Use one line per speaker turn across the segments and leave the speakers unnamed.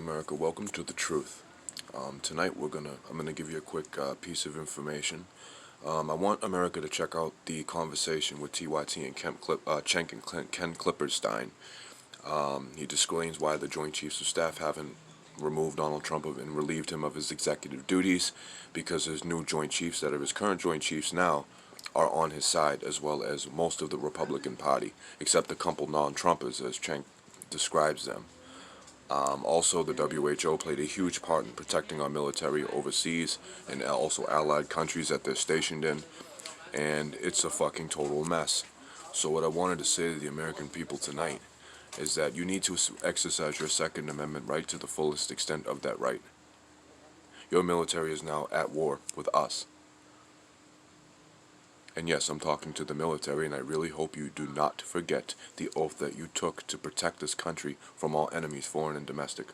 America, welcome to the truth. Tonight I'm gonna give you a quick piece of information. I want America to check out the conversation with TYT and Cenk and Ken Clipperstein. He disclaims why the Joint Chiefs of Staff haven't removed Donald Trump and relieved him of his executive duties, because his new Joint Chiefs that are his current Joint Chiefs now are on his side, as well as most of the Republican Party, except a couple non-Trumpers, as Cenk describes them. Also, the WHO played a huge part in protecting our military overseas and also allied countries that they're stationed in, and it's a fucking total mess. So what I wanted to say to the American people tonight is that you need to exercise your Second Amendment right to the fullest extent of that right. Your military is now at war with us. And yes, I'm talking to the military, and I really hope you do not forget the oath that you took to protect this country from all enemies, foreign and domestic.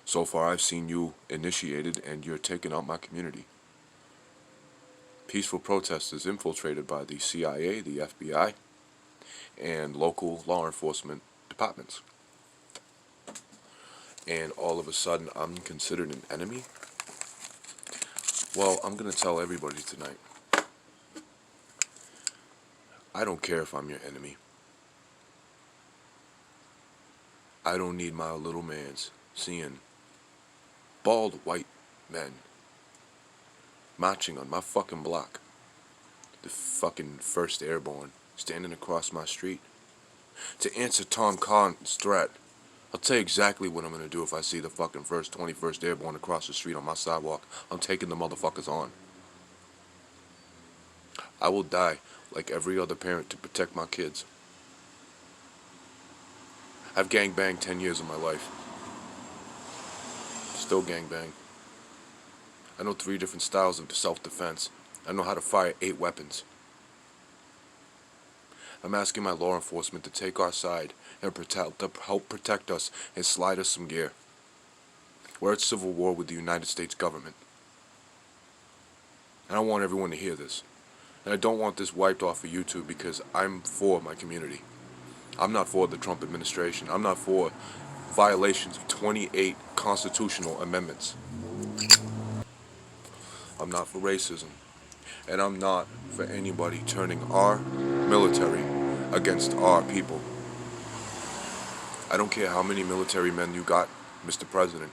So far, I've seen you initiated, and you're taking out my community. Peaceful protesters infiltrated by the CIA, the FBI, and local law enforcement departments. And all of a sudden, I'm considered an enemy? Well, I'm going to tell everybody tonight. I don't care if I'm your enemy. I don't need my little mans seeing bald white men marching on my fucking block. The fucking 1st Airborne standing across my street. To answer Tom Collins' threat, I'll tell you exactly what I'm going to do if I see the fucking 21st Airborne across the street on my sidewalk. I'm taking the motherfuckers on. I will die like every other parent to protect my kids. I've gangbanged 10 years of my life. Still gangbang. I know 3 different styles of self-defense. I know how to fire 8 weapons. I'm asking my law enforcement to take our side and help protect us and slide us some gear. We're at civil war with the United States government. And I want everyone to hear this. And I don't want this wiped off of YouTube, because I'm for my community. I'm not for the Trump administration. I'm not for violations of 28 constitutional amendments. I'm not for racism. And I'm not for anybody turning our military against our people. I don't care how many military men you got, Mr. President,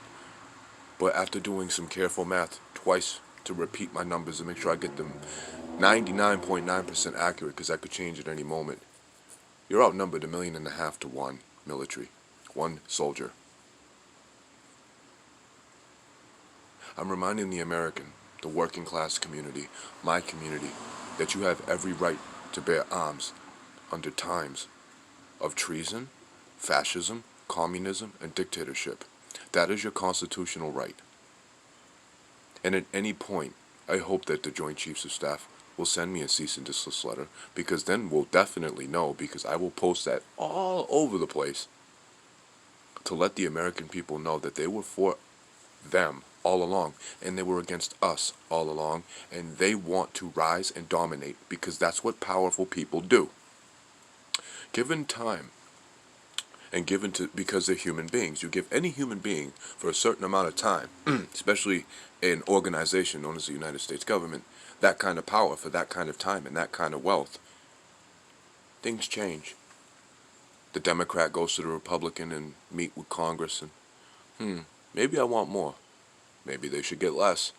but after doing some careful math twice to repeat my numbers and make sure I get them 99.9% accurate, because that could change at any moment, you're outnumbered 1.5 million to 1 military, 1 soldier. I'm reminding the American, the working class community, my community, that you have every right to bear arms under times of treason, fascism, communism, and dictatorship. That is your constitutional right. And at any point, I hope that the Joint Chiefs of Staff will send me a cease and desist letter, because then we'll definitely know, because I will post that all over the place to let the American people know that they were for them all along, and they were against us all along, and they want to rise and dominate, because that's what powerful people do. Given time, and because they're human beings, you give any human being for a certain amount of time, especially an organization known as the United States government, that kind of power for that kind of time and that kind of wealth, things change. The Democrat goes to the Republican and meet with Congress and, maybe I want more. Maybe they should get less.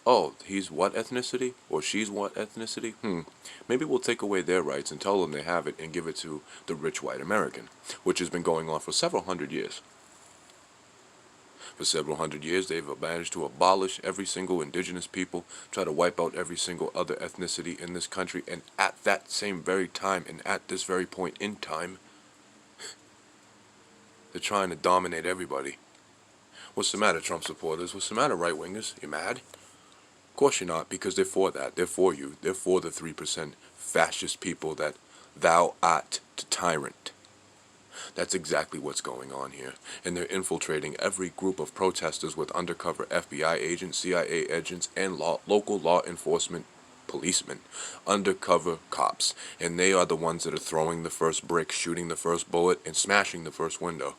Oh, he's what ethnicity? Or she's what ethnicity? Maybe we'll take away their rights and tell them they have it and give it to the rich white American, which has been going on for several hundred years. For several hundred years, they've managed to abolish every single indigenous people, try to wipe out every single other ethnicity in this country, and at that same very time, and at this very point in time, they're trying to dominate everybody. What's the matter, Trump supporters? What's the matter, right-wingers? You mad? Of course you're not, because they're for that. They're for you. They're for the 3% fascist people that thou art the tyrant. That's exactly what's going on here. And they're infiltrating every group of protesters with undercover FBI agents, CIA agents, and local law enforcement policemen, undercover cops. And they are the ones that are throwing the first brick, shooting the first bullet, and smashing the first window.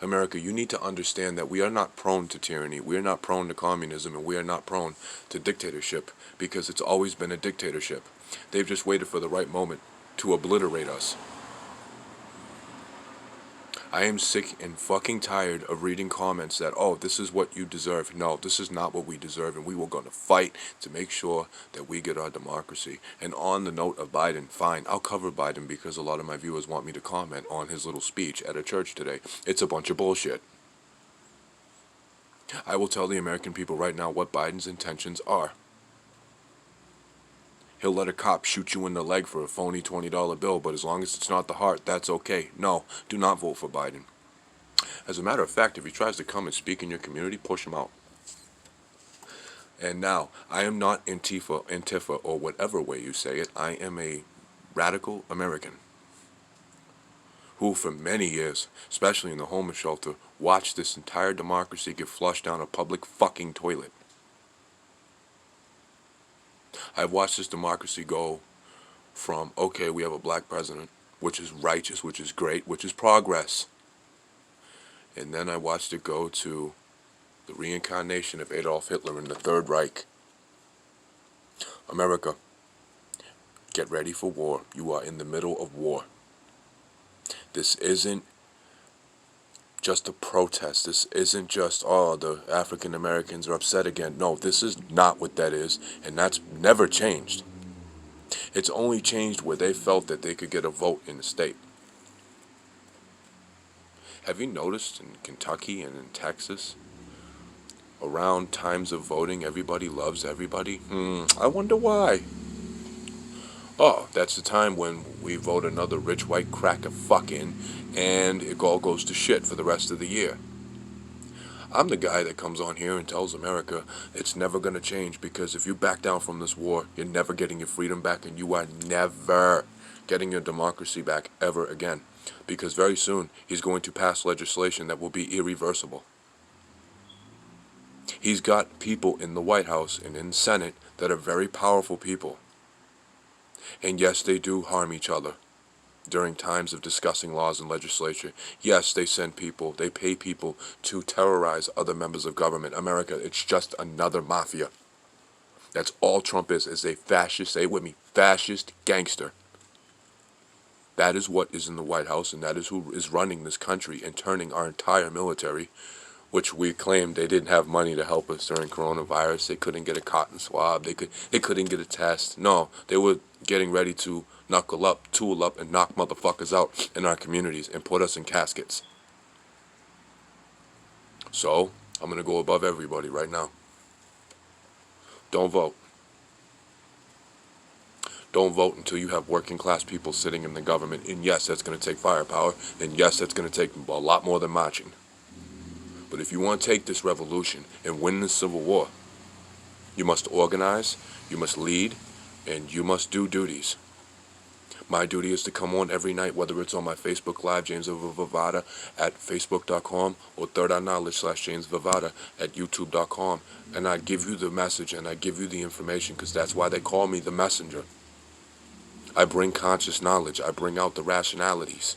America, you need to understand that we are not prone to tyranny, we are not prone to communism, and we are not prone to dictatorship, because it's always been a dictatorship. They've just waited for the right moment to obliterate us. I am sick and fucking tired of reading comments that, oh, this is what you deserve. No, this is not what we deserve, and we were going to fight to make sure that we get our democracy. And on the note of Biden, fine, I'll cover Biden because a lot of my viewers want me to comment on his little speech at a church today. It's a bunch of bullshit. I will tell the American people right now what Biden's intentions are. He'll let a cop shoot you in the leg for a phony $20 bill, but as long as it's not the heart, that's okay. No, do not vote for Biden. As a matter of fact, if he tries to come and speak in your community, push him out. And now, I am not Antifa, or whatever way you say it. I am a radical American who for many years, especially in the homeless shelter, watched this entire democracy get flushed down a public fucking toilet. I've watched this democracy go from, okay, we have a black president, which is righteous, which is great, which is progress. And then I watched it go to the reincarnation of Adolf Hitler in the Third Reich. America, get ready for war. You are in the middle of war. This isn't just a protest. This isn't just, oh, the African Americans are upset again. No, this is not what that is, and that's never changed. It's only changed where they felt that they could get a vote in the state. Have you noticed in Kentucky and in Texas, around times of voting, everybody loves everybody? I wonder why. Oh, that's the time when we vote another rich white cracker fucking, and it all goes to shit for the rest of the year. I'm the guy that comes on here and tells America it's never going to change, because if you back down from this war, you're never getting your freedom back, and you are never getting your democracy back ever again. Because very soon, he's going to pass legislation that will be irreversible. He's got people in the White House and in the Senate that are very powerful people. And yes, they do harm each other during times of discussing laws and legislature. Yes, they send people, they pay people to terrorize other members of government. America, it's just another mafia. That's all Trump is a fascist, say it with me, fascist gangster. That is what is in the White House, and that is who is running this country and turning our entire military, which we claimed they didn't have money to help us during coronavirus. They couldn't get a cotton swab. They couldn't get a test. No, they were getting ready to knuckle up, tool up, and knock motherfuckers out in our communities and put us in caskets. So, I'm going to go above everybody right now. Don't vote. Don't vote until you have working class people sitting in the government. And yes, that's going to take firepower. And yes, that's going to take a lot more than marching. But if you want to take this revolution and win this civil war, you must organize, you must lead, and you must do duties. My duty is to come on every night, whether it's on my Facebook Live, James Vivada, at facebook.com, or Third Eye Knowledge /James Vivada at youtube.com. And I give you the message and I give you the information, because that's why they call me the messenger. I bring conscious knowledge. I bring out the rationalities.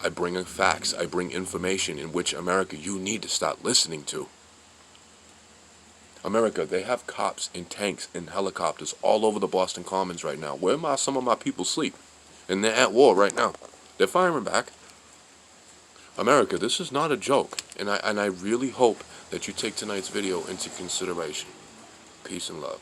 I bring in facts. I bring information in which, America, you need to start listening to. America, they have cops in tanks and helicopters all over the Boston Commons right now. Where some of my people sleep? And they're at war right now. They're firing back. America, this is not a joke. And I really hope that you take tonight's video into consideration. Peace and love.